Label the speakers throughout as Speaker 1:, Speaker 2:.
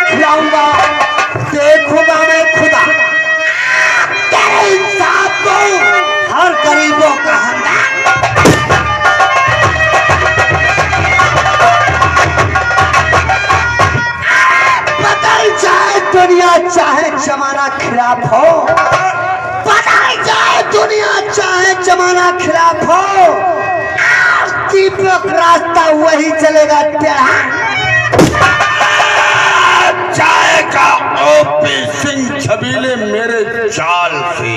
Speaker 1: खिलाऊंगा, देखूंगा मैं खुदा तेरे इंसाफ को, हर गरीबों का हमदर्द। बदल जाए दुनिया चाहे जमाना खिलाफ हो, बदल जाए दुनिया चाहे जमाना खिलाफ हो, दीपक रास्ता वही चलेगा तेरा।
Speaker 2: जाएगा ओपी सिंह छबीले मेरे चाल से,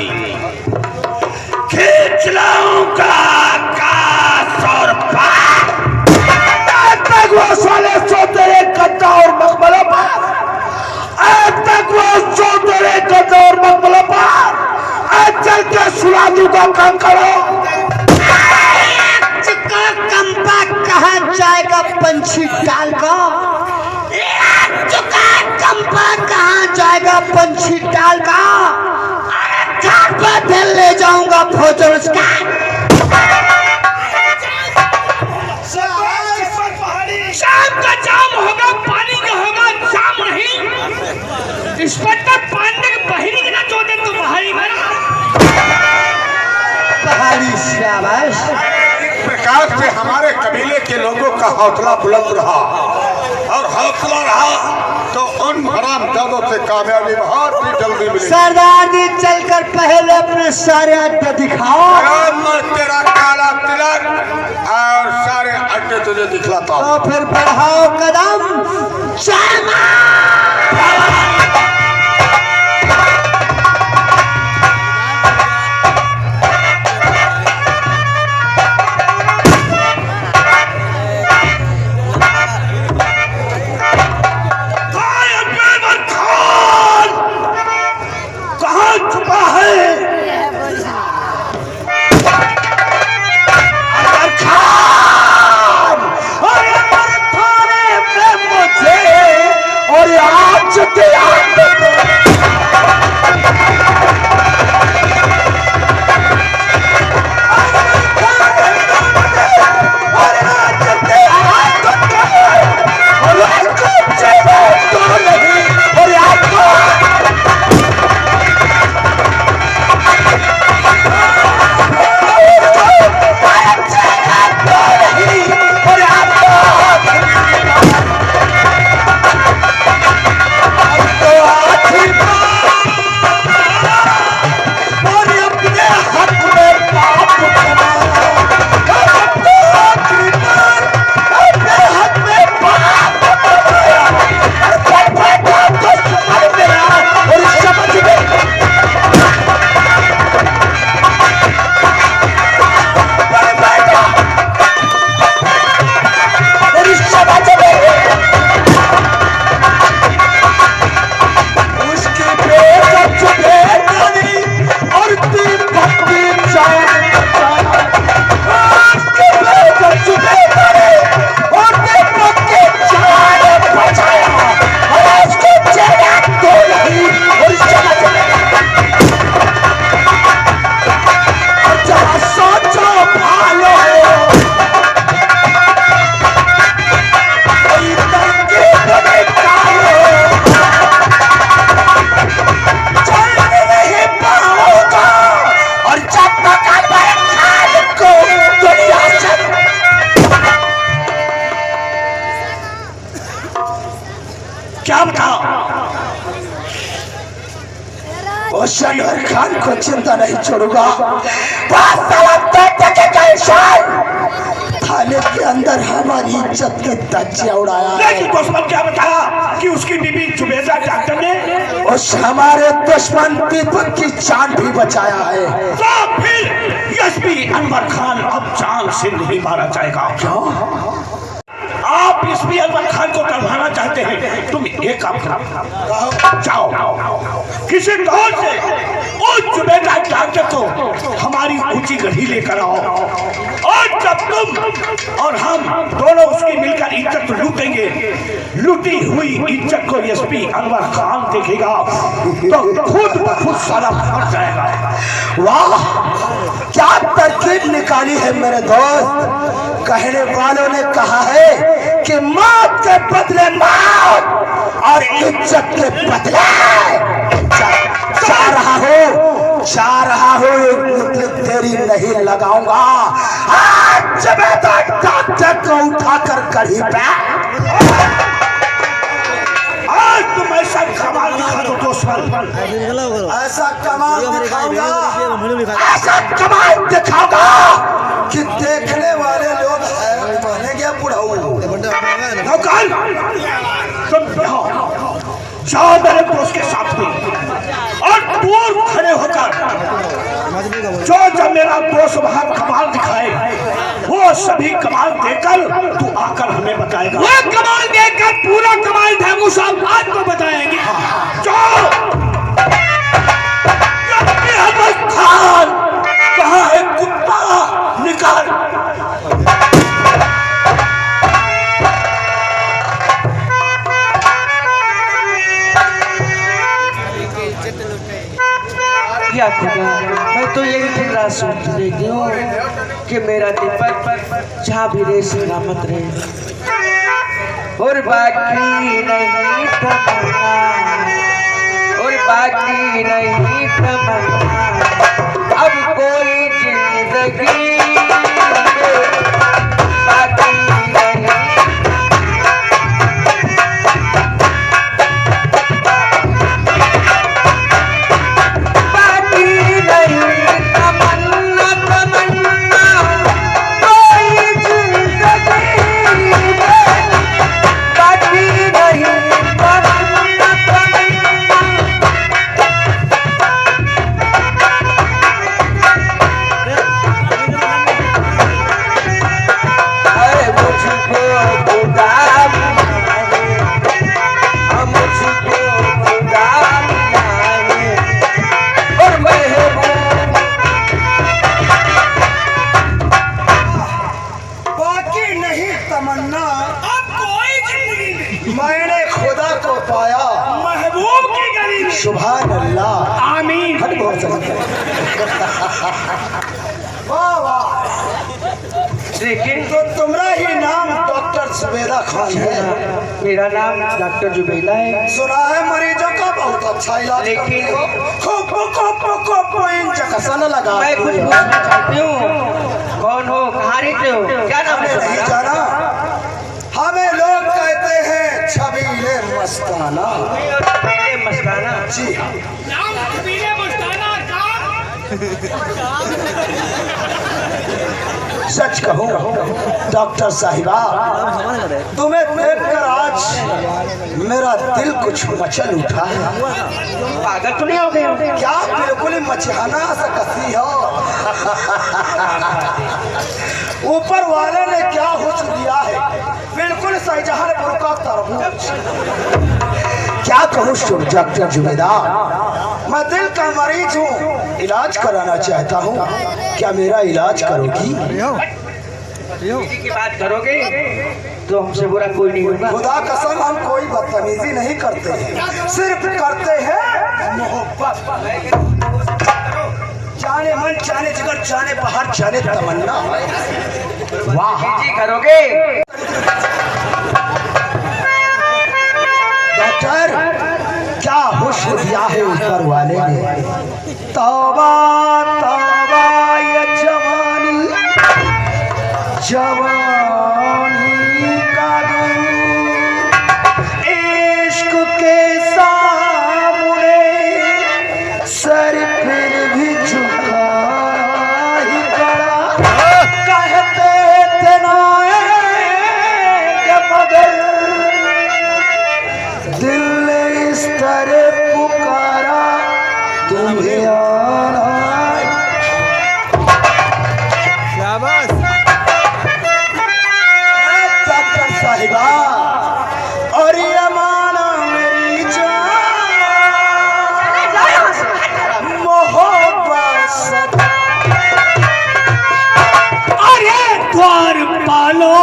Speaker 2: खींच लाऊंगा आकाश और पार। तक वो साले सो तेरे गद्दा और मकबलों पर, तक वो सो तेरे गद्दा और मकबलों पर, चल के सुला दूंगा कंकड़ों।
Speaker 1: कंपा कहा जाएगा पंछी डाल का, कंपा कहा जाएगा पंछी डाल का, घाट पर ले जाऊंगा भोजन उसका।
Speaker 3: शाम का जाम होगा, पानी का होगा जाम नहीं। इस पर तक पानी के बहरी ना चोदे तो बहारी
Speaker 1: बहारी शाबाश।
Speaker 2: प्रकाश से हमारे कबीले के लोगों का हौसला बुलंद रहा, और हौसला रहा तो उन हरामजादों से कामयाबी बहुत ही जल्दी मिली।
Speaker 1: सरदार जी चलकर पहले अपने सारे अड्डे दिखाओ।
Speaker 2: तेरा काला तिलक और सारे अड्डे तुझे दिखलाता हूं।
Speaker 1: तो फिर बढ़ाओ कदम,
Speaker 2: क्या बताओ? शनवर खान को चिंता नहीं छोड़ूंगा। थाने के अंदर हमारी इज्जत के धज्जियां उड़ाया। लेकिन दुश्मन क्या बताया कि उसकी बीबी जुबेदा डॉक्टर ने उस हमारे दुश्मन दीपक की जान भी बचाया है। तो फिर एसपी अनवर खान अब जान से नहीं मारा जाएगा। क्यों? आप एसपी अनवर खान को करवाना चाहते हैं? तुम एक काम करो, जाओ किसी दौर से उस जुबेदा डॉक्टर को हमारे हमारी ऊंची गढ़ी लेकर आओ, और जब तुम और हम दोनों उसकी मिलकर इज्जत लूटेंगे, लूटी हुई इज्जत को एसपी अनवर खान देखेगा तो खुद ब खुद सारा फट जाएगा।
Speaker 1: वाह, क्या तरकीब निकाली है मेरे दोस्त। कहने वालों ने कहा है कि मौत के बदले मौत और इज्जत के बदले जा रहा हो मतलब देरी नहीं लगाऊंगा। आज मैं तो डॉक्टर को उठाकर कढ़ी पे
Speaker 2: आज तुम ऐसा कमाल दिखा दो दोस्त,
Speaker 1: ऐसा कमाल दिखाऊंगा, ऐसा कमाल दिखाऊंगा कि देखने वाले लोग हैरान बनेंगे। बुढ़ाऊ
Speaker 2: नौकर, तुम जाओ मेरे दोस्त के साथ में और दूर खड़े होकर जो जब मेरा दोस्त वहां कमाल दिखाए वो सभी कमाल देकर तू आकर हमें बताएगा।
Speaker 3: वो कमाल देखकर पूरा कमाल धामू साहब आज को बताएंगे।
Speaker 2: जाओ। खान कहाँ है कुत्ता, निकाल।
Speaker 4: या खुदा, मैं तो यही दिन रात सोच रही हूँ कि मेरा दीपक जहाँ भी रहे सलामत रहे, और बाकी नहीं तमन्ना, और बाकी नहीं तमन्ना, अब कोई जिंदगी बाकी नहीं।
Speaker 1: मैंने खुदा को पाया,
Speaker 3: महबूब की गली में।
Speaker 1: सुभान अल्लाह,
Speaker 3: आमीन।
Speaker 1: हट बहुत वाह वाह।
Speaker 4: लेकिन
Speaker 1: तो तुम्हारा ही नाम डॉक्टर जुबैदा खान है?
Speaker 4: मेरा नाम डॉक्टर जुबैदा है।
Speaker 1: सुना है मरीजों का बहुत अच्छा इलाज
Speaker 4: लेकिन
Speaker 1: इंजेक्शन लगा।
Speaker 4: मैं कुछ पूछना चाहती हूँ, कौन हो, कहाँ रहते हो, क्या नाम है
Speaker 1: नहीं
Speaker 4: तुम्हारा?
Speaker 1: जाना, हमें लोग कहते हैं छबीले मस्ताना।
Speaker 4: छबीले मस्ताना?
Speaker 1: जी हाँ।
Speaker 3: नाम छबीले मस्ताना का।
Speaker 1: सच कहूँ डॉक्टर साहिबा, तुम्हें देखकर आज मेरा दिल कुछ मचल उठा है।
Speaker 4: पागल तो नहीं हो गए?
Speaker 1: क्या बिल्कुल ही मचहाना सा कसी हो। ऊपर वाले ने क्या हुस्न दिया है, बिल्कुल शाहजहांपुर का तरबूज। क्या कहूँ डॉक्टर जुबैदा, मैं दिल का मरीज हूँ, इलाज कराना चाहता हूँ, क्या मेरा इलाज करोगी?
Speaker 4: किसी की बात करोगे तो हमसे बुरा कोई नहीं होगा।
Speaker 1: खुदा कसम हम कोई बदतमीजी नहीं करते हैं, सिर्फ करते हैं मोहब्बत। जाने मन, जाने जिगर, जाने बाहर, जाने तमन्ना। वाह,
Speaker 4: जी करोगे?
Speaker 1: डॉक्टर क्या हुस्न दिया है ऊपर वाले ने। तौबा तौबा ये जवानी, जवानी का दूर, इश्क के सामने सर फिर भी झुका ही पड़ा। कहते थे ना मगर दिल ने इस तरह पुकारा तुम्हें आना। डॉक्टर साहिबा, और ये माना मेरी जान, मोहब्बत
Speaker 3: लो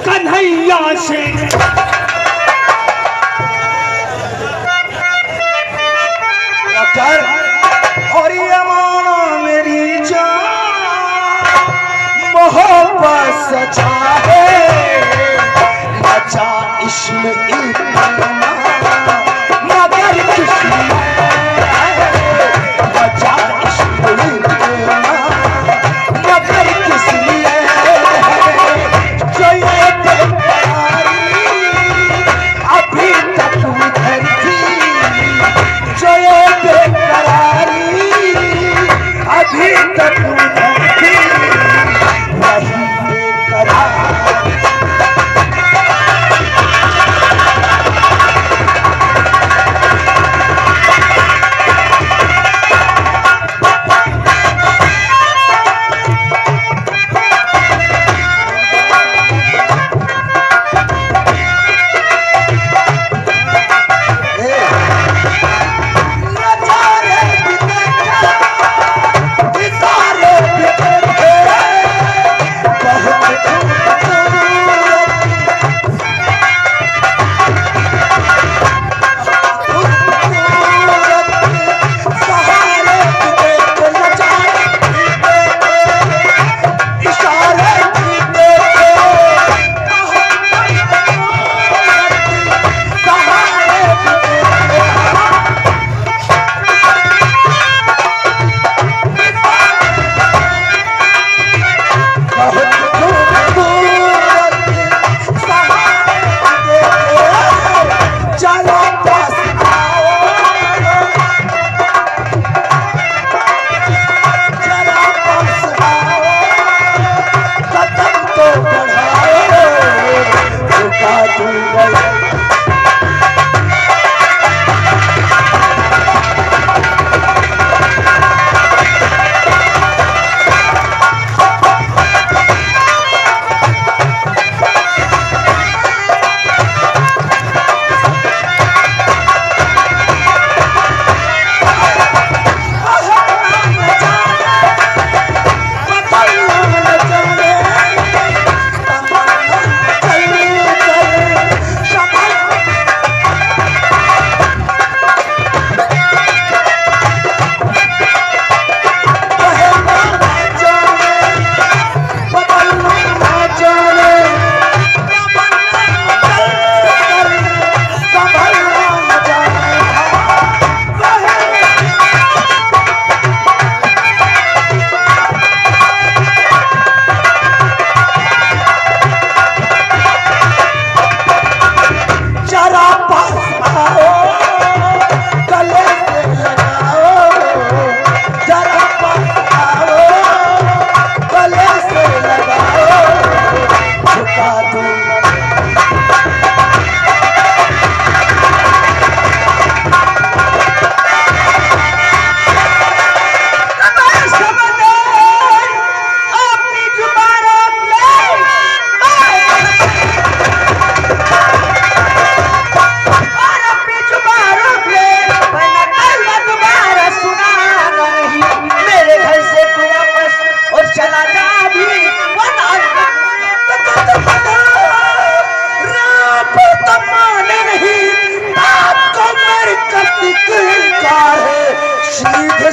Speaker 3: कन्हैया से।
Speaker 1: और ये माना मेरी जान मोहब्बत सचा है, बचा इश्म इतना मगर किस्मत बचा इश्म इतना मगर किस्मत जो ये बेकरारी अभी तक उधर थी, जो ये बेकरारी अभी तक उधर थी, वही बेकरार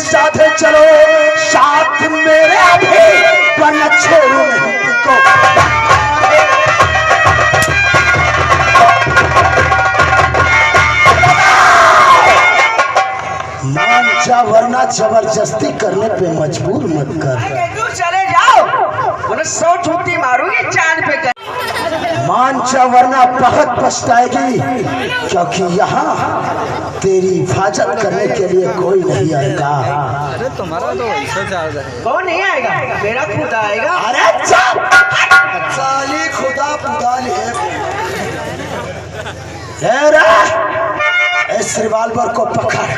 Speaker 1: साथे चलो साथ मेरे भी वरना छोड़ू नहीं तुमको। मान जा वरना जबरदस्ती करने पे मजबूर मत कर।
Speaker 4: चले जाओ वरना 100 ठुमकी मारूंगी चांद पे।
Speaker 1: मान जा वरना बहुत पछताएगी, क्योंकि यहाँ तेरी हिफाजत करने के लिए कोई नहीं आएगा।
Speaker 5: अरे तुम्हारा तो ऐसा चार्ज है।
Speaker 4: कौन नहीं आएगा? मेरा खुदा आएगा।
Speaker 1: अरे साली खुदा पुदाली है। इस रिवाल्वर को पकड़,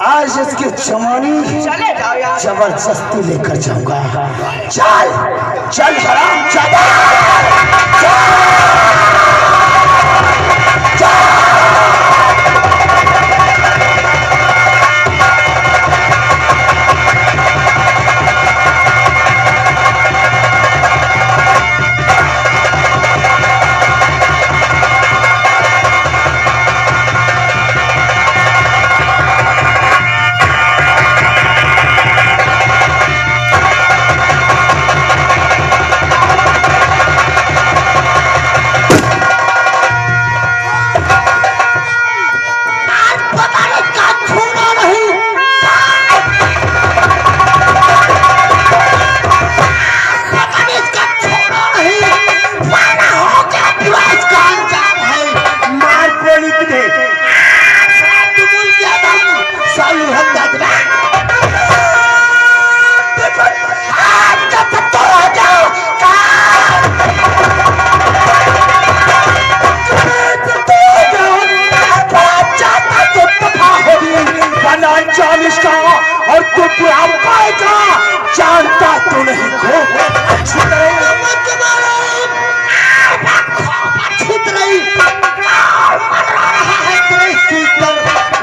Speaker 1: आज इसकी जवानी
Speaker 4: चले जाओ यार।
Speaker 1: जबरदस्ती लेकर जाऊंगा। चल चल हराम जादा।
Speaker 2: नाम इसका और तू पूरा पाएगा, जानता तो नहीं को अच्छी तरह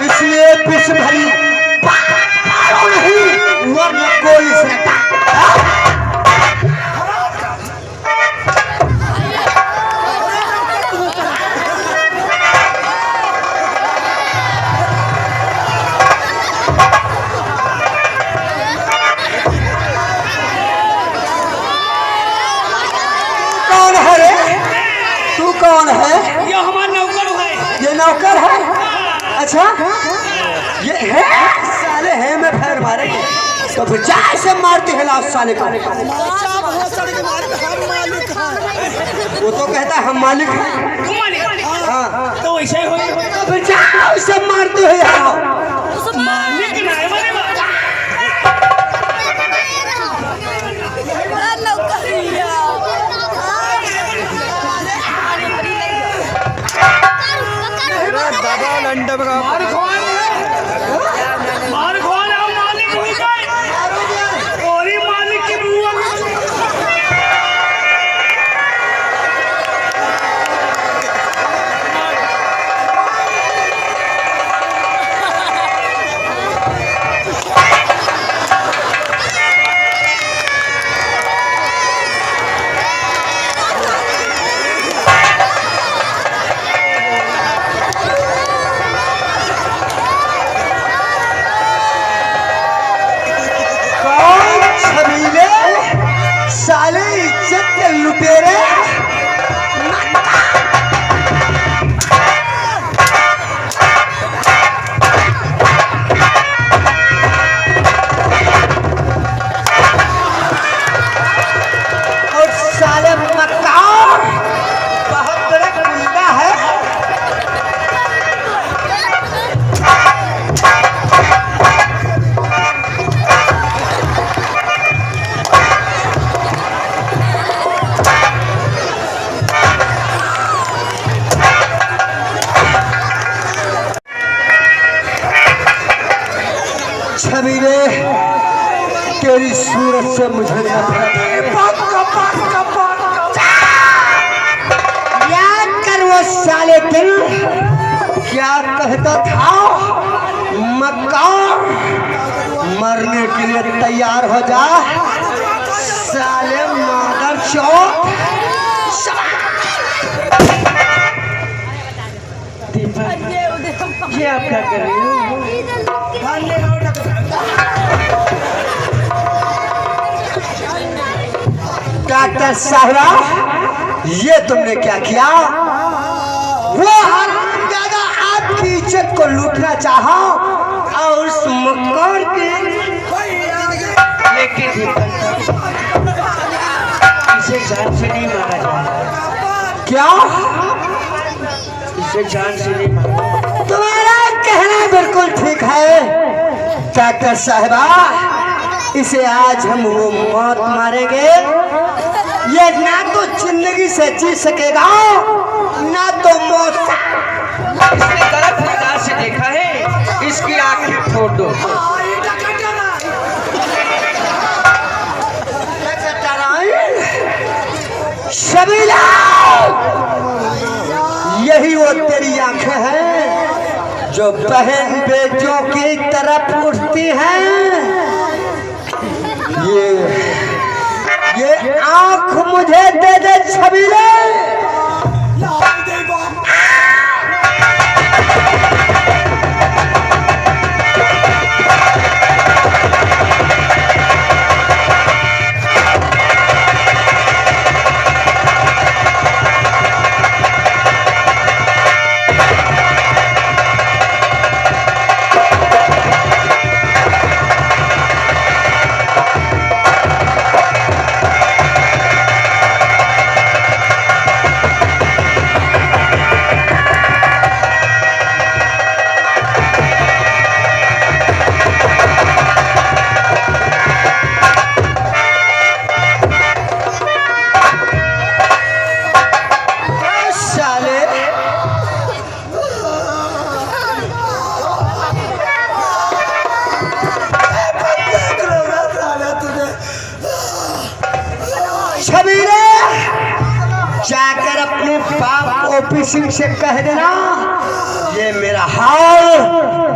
Speaker 2: इसलिए विष भरी नहीं वर्ण कोई सकता। कौन है रे? तू कौन है?
Speaker 3: ये हमारा नौकर है।
Speaker 2: ये नौकर है? अच्छा ये है साले है मैं फिर मारेंगे तो जा से मारते हैं लाश साले को। वो तो कहता है हम मालिक हैं।
Speaker 3: तुम मालिक?
Speaker 2: हाँ
Speaker 3: तो वैसे ही होगा।
Speaker 2: तो जाओ सब मारते हो यार।
Speaker 3: मालिक ना है मारे मार खोल मालिक हुई गए और ही मालिक की बुआ
Speaker 2: साले इज्जत के लुटेरे। और साले मक्कार बहुत बड़ा गुंडा है। छबीले तेरी सूरत से मुझे नफरत है। याद कर वो साले दिल क्या कहता था, मक्कार मरने के लिए तैयार हो जा साले मादर चौक।
Speaker 4: ये आप क्या कर रही हो?
Speaker 2: डॉक्टर साहबा ये तुमने क्या किया? वो हरामजादा आपकी इज्जत को लूटना चाहा और उस मक्कार के
Speaker 4: लेकिन इसे जान से नहीं मारा जाए।
Speaker 2: क्या?
Speaker 4: इसे जान से नहीं मारा।
Speaker 2: तुम्हारा कहना बिल्कुल ठीक है डॉक्टर साहबा, इसे आज हम वो मौत मारेंगे। ये ना तो जिंदगी से जी सकेगा ना तो मौत।
Speaker 4: इसने गलत निगाह से देखा है, इसकी आंखें फोड़ दो।
Speaker 2: शबीला यही वो तेरी आंखें हैं जो बहन बेटियों की तरफ उठती हैं। ये आंख मुझे दे दे छबीले। छबीले जाकर अपने बाप ओपी सिंह से कह देना ये मेरा हाल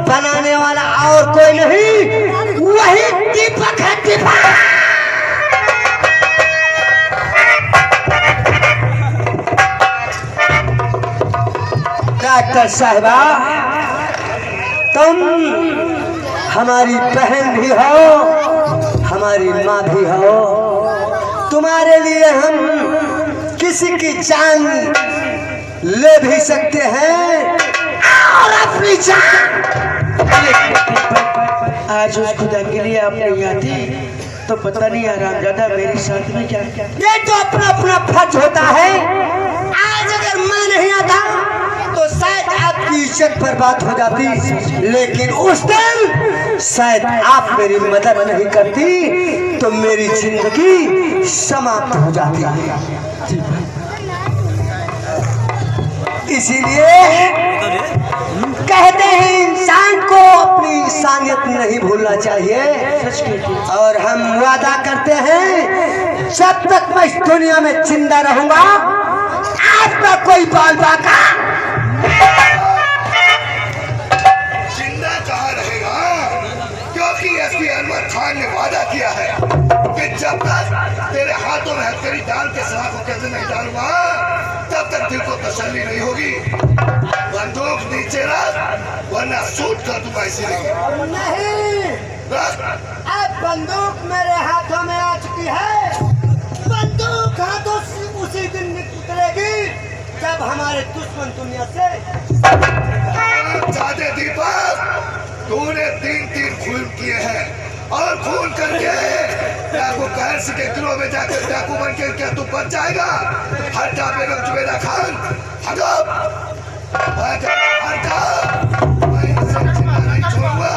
Speaker 2: बनाने वाला और कोई नहीं वही दीपक है। दीपक डॉक्टर साहिबा तुम हमारी बहन भी हो हमारी माँ भी हो तुम्हारे लिए हम किसी की जान ले भी सकते हैं और अपनी जान।
Speaker 4: आज उस खुदा के लिए आपने याद दी तो पता नहीं आरामजादा मेरे साथ में क्या क्या।
Speaker 2: ये तो अपना अपना फर्ज होता है। आज अगर मैं नहीं आता तो शायद आपकी इज्जत बर्बाद हो जाती लेकिन उस दिन शायद आप मेरी मदद नहीं करती तो मेरी जिंदगी समाप्त हो जाती। इसीलिए कहते हैं इंसान को अपनी इंसानियत नहीं भूलना चाहिए और हम वादा करते हैं जब तक मैं इस दुनिया में जिंदा रहूंगा आपका कोई बाल बाका
Speaker 6: जिंदा कहाँ रहेगा क्योंकि एसपी अनवर खान ने वादा किया है कि जब तक तेरे हाथों में हथकड़ी डाल के सलाह को कैसे नहीं डालूंगा तब तक दिल को तसल्ली नहीं होगी। बंदूक नीचे रख वरना शूट कर दूंगा इसीलिए।
Speaker 2: नहीं अब बंदूक मेरे हाथों में आ चुकी है। बंदूक हाथों से उसी दिन निकलेगी जब हमारे दुश्मन दुनिया से।
Speaker 6: जादे दीपक तूने 3-3 खून किए हैं और खून करके डाकू कैंस के गिरोह में जाकर डाकू बन के क्या तू बच जाएगा? हटा बेगम जुबैदा खान हटा मैं इसे जिंदा नहीं छोड़ूंगा।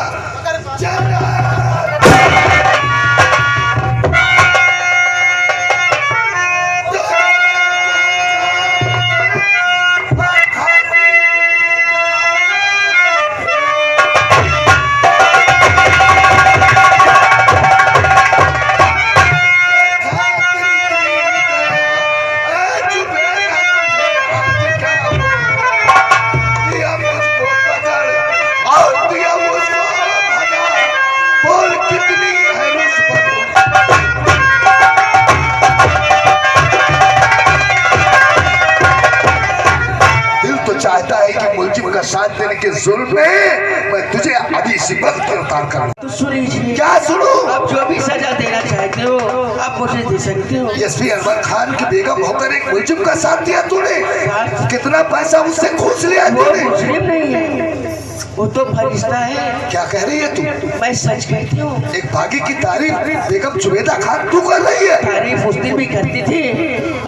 Speaker 6: चाहता है कि मुलजिम का साथ देने के जुल्म में मैं तुझे अभी इसी वक्त गिरफ्तार करूं।
Speaker 4: तो सुनिए
Speaker 6: क्या सुनूं?
Speaker 4: आप जो भी सजा देना चाहते हो आप मुझे दे सकते हो।
Speaker 6: एसपी अनवर खान की बेगम होकर एक मुलजिम का साथ दिया तूने। कितना पैसा उससे घूस लिया तूने?
Speaker 4: मुस्लिम नहीं है वो तो फरिश्ता है।
Speaker 6: क्या कह रही है तू?
Speaker 4: मैं सच कहती हूँ।
Speaker 6: एक बागी की तारीफ बेगम जुबैदा खान तू कर रही है।
Speaker 4: तारीफ उस दिन भी करती थी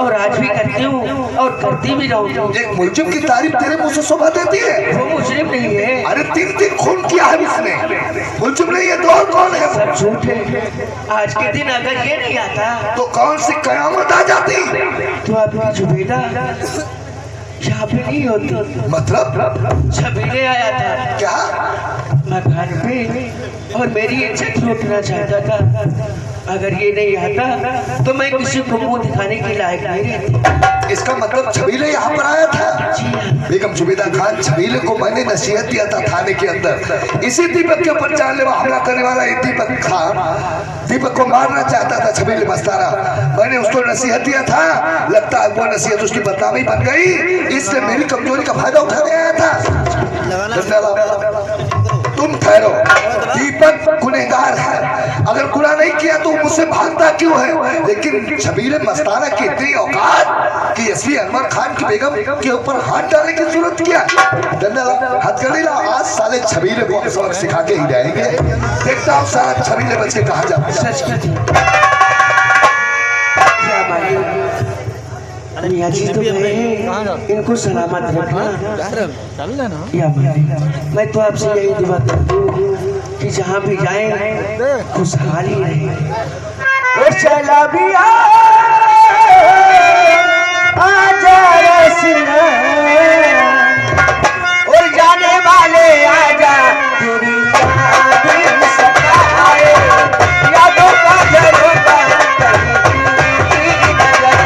Speaker 4: और आज भी करती हूँ और करती भी रहूंगी।
Speaker 6: एक मुलजिम की तारीफ तेरे मुंह से शोभा देती है?
Speaker 4: वो मुस्लिम नहीं है।
Speaker 6: अरे 3-3 खून किया है उसने। मुलजिम नहीं है तो और कौन है?
Speaker 4: सब झूठ है। आज के दिन अगर ये नहीं आता
Speaker 6: तो कौन सी कयामत आ जाती?
Speaker 4: तो आपकी जुबैदा यहाँ पे नहीं होती।
Speaker 6: मतलब
Speaker 4: छबीले आया था
Speaker 6: क्या?
Speaker 4: मकान पे और मेरी इज्जत लूटना चाहता था। अगर ये नहीं आता तो मैं किसी को मुंह दिखाने के लायक नहीं रहती।
Speaker 6: इसका मतलब छबीले यहाँ पर आया था। बेगम जुबैदा खान छबीले को मैंने नसीहत दिया था थाने के अंदर। इसी दीपक के ऊपर जानलेवा हमला करने वाला ये दीपक खान दीपक को मारना चाहता था छबीले मस्ताना। मैंने उसको नसीहत दिया था। लगता है वो नसीहत उसकी बदनामी बन गई इसलिए मेरी कमजोरी का फायदा उठाने आया था। तुम ठहरो। दीपक गुनहगार है। अगर गुनाह नहीं किया तो मुझसे भागता क्यों है? लेकिन छबीले मस्ताना की इतनी औकात कि एसपी अनवर खान की बेगम के ऊपर हाथ डालने की जरूरत क्या? हथकड़ी ला आज साले छबीले को सबक सिखा के ही जाएंगे। देखता हूँ सारा छबीले बच के कहा जाता।
Speaker 4: सच मियाँ जी तो गए इनको सलामत रखना। या मैं तो आपसे यही दुआ करती हूँ कि जहाँ भी जाए खुशहाली रहे।
Speaker 2: चला भी और जाने वाले आजा तेरी याद सताए यादों का झरोखा कहीं नजर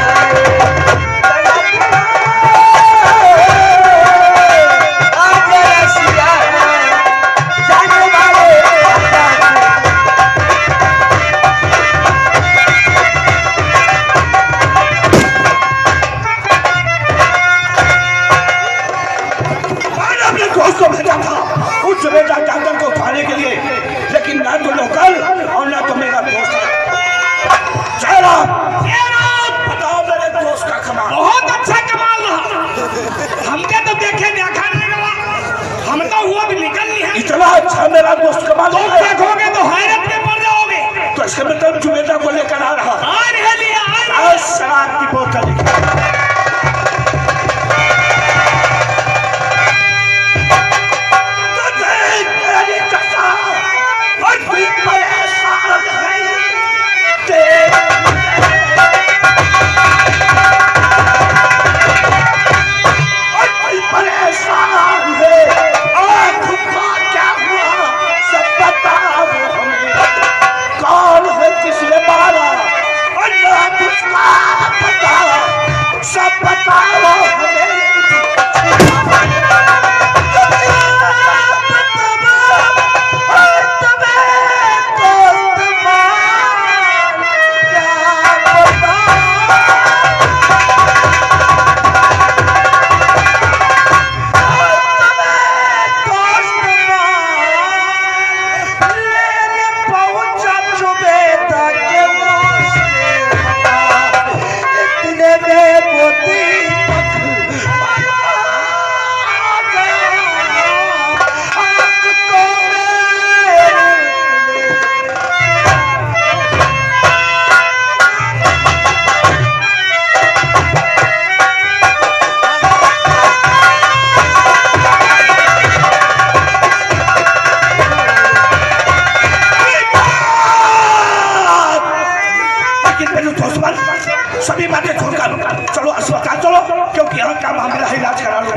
Speaker 2: सभी बातें छोड़कर चलो अस्पताल चलो, क्योंकि यहाँ का मामला है, इलाज करा लो।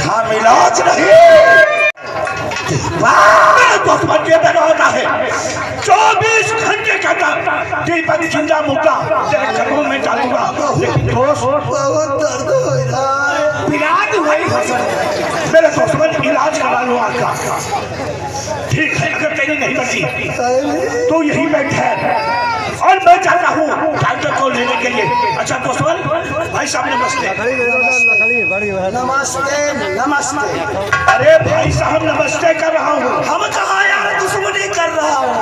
Speaker 6: हम इलाज नहीं,
Speaker 2: दुश्मन के बना होता है 24 घंटे का अंदर दीपक जिंदा मुर्दा तेरे कदमों में डालूंगा। लेकिन दोस्त
Speaker 1: बहुत दर्द हो रहा है।
Speaker 2: इलाज वही मेरे दुश्मन इलाज करा लो आपका। ठीक है, अगर तेरी नहीं बची तो यही बैठे और मैं जाता हूँ डॉक्टर को लेने के लिए। अच्छा दुश्मन भाई साहब नमस्ते।
Speaker 1: नमस्ते नमस्ते।
Speaker 2: अरे भाई साहब नमस्ते कर रहा हूँ।
Speaker 1: हम कहाँ यार दुश्मनी कर रहा हूँ।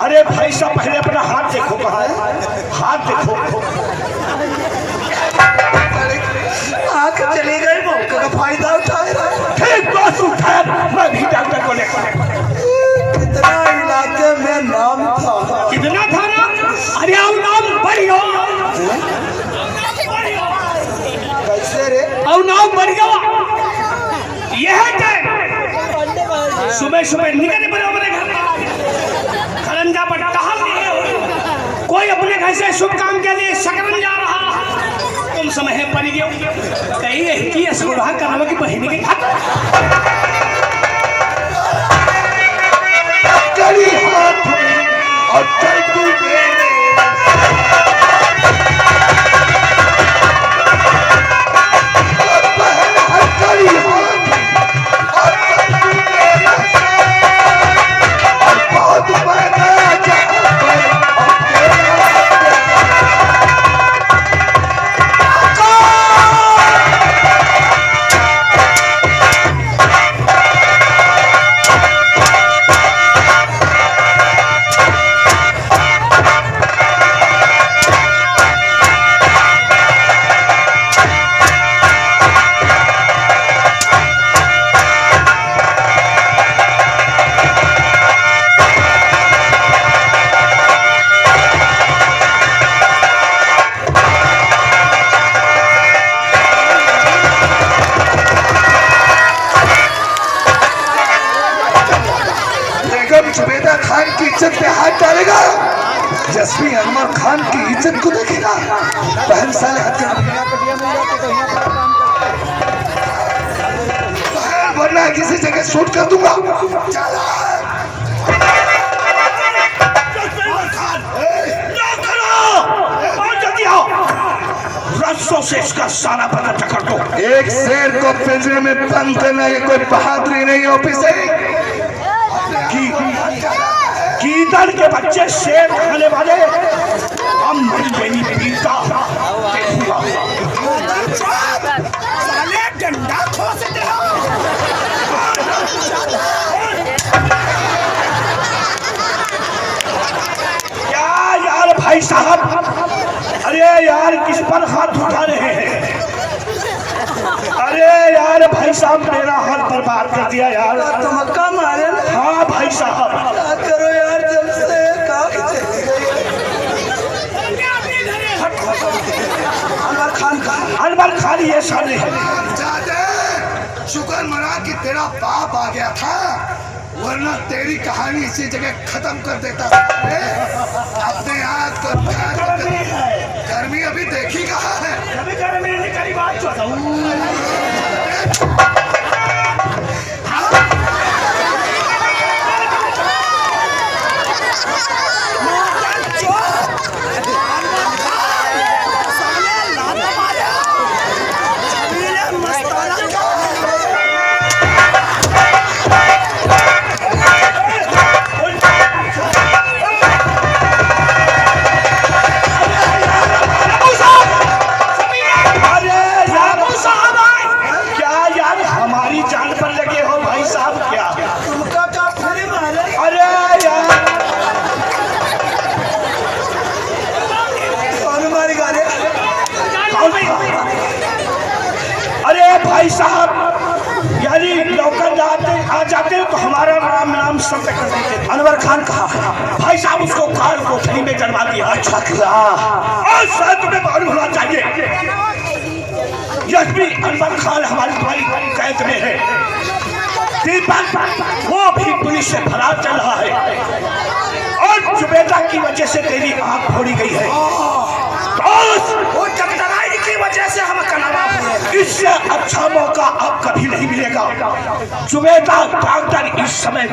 Speaker 2: अरे भाई साहब पहले अपना हाथ देखो, कहाँ है हाथ देखो।
Speaker 1: आँख चली गई, मौके का फायदा उठाए रहा।
Speaker 2: ठीक दोस्त उठाया, मैं भी डॉक्टर को लेकर।
Speaker 1: कितना इलाके में नाम था,
Speaker 2: कितना था ना? अरे आओ नाम बढ़िया,
Speaker 1: कैसे रे?
Speaker 2: आओ नाम बढ़िया। यह क्या सुबह सुबह निकलने बराबर है घर खरंजा पर टहल लिए। कोई अपने घर से शुभ काम के लिए सकरन जा रहा, तुम समय है पड़ गयो कहीं यही की असुरहा करवा की बहन के
Speaker 6: कड़ी हाथ और चलती मेरे बहन है, कड़ी हाथ और चलती मेरे और बहुत बहना जहाँ पर और तेरा जुबेदा खान की इज्जत पे हाथ डालेगा, जस्मी अनवर खान की इज्जत को देखेगा। बहन साले वरना किसी जगह शूट कर दूंगा।
Speaker 2: रस्सों से इसका सारा पता टकर दो।
Speaker 6: एक शेर को पिंजरे में बंद करना ये कोई बहादुरी नहीं ऑफिसर।
Speaker 2: कीदड़ के बच्चे शेर खाने वाले हम मरी बेनी बेनी का साले डंडा खोसते हो। क्या यार भाई साहब, अरे यार किस पर हाथ उठा रहे हैं? अरे यार भाई साहब मेरा हाथ बर्बाद कर दिया यार।
Speaker 1: तुम का मारे ना?
Speaker 2: हाँ भाई साहब
Speaker 1: क्या करो यार, जब से
Speaker 2: अनवर खान ये सामने है।
Speaker 6: शुक्र मना कि तेरा बाप आ गया था, वरना तेरी कहानी इसी जगह खत्म कर देता। अपने आप को गर्मी अभी देखी कहाँ है?
Speaker 2: भाई साहब यानी नौकर जाते आ जाते तो हमारा नाम सब कर देते। अनवर खान कहा भाई साहब, उसको कार कोठरी में डलवा दिया। अच्छा किया, और शायद तुम्हें मालूम होना चाहिए यश भी अनवर खान हमारी भाई कैद में है। दीपक वो भी पुलिस से फरार चल रहा है की वजह से तेरी आंख फोड़ी गई है।
Speaker 1: वो डॉक्टराई की वजह से हम कलवा हुए।
Speaker 2: इससे अच्छा मौका अब कभी नहीं मिलेगा। जुबेदा डॉक्टर इस समय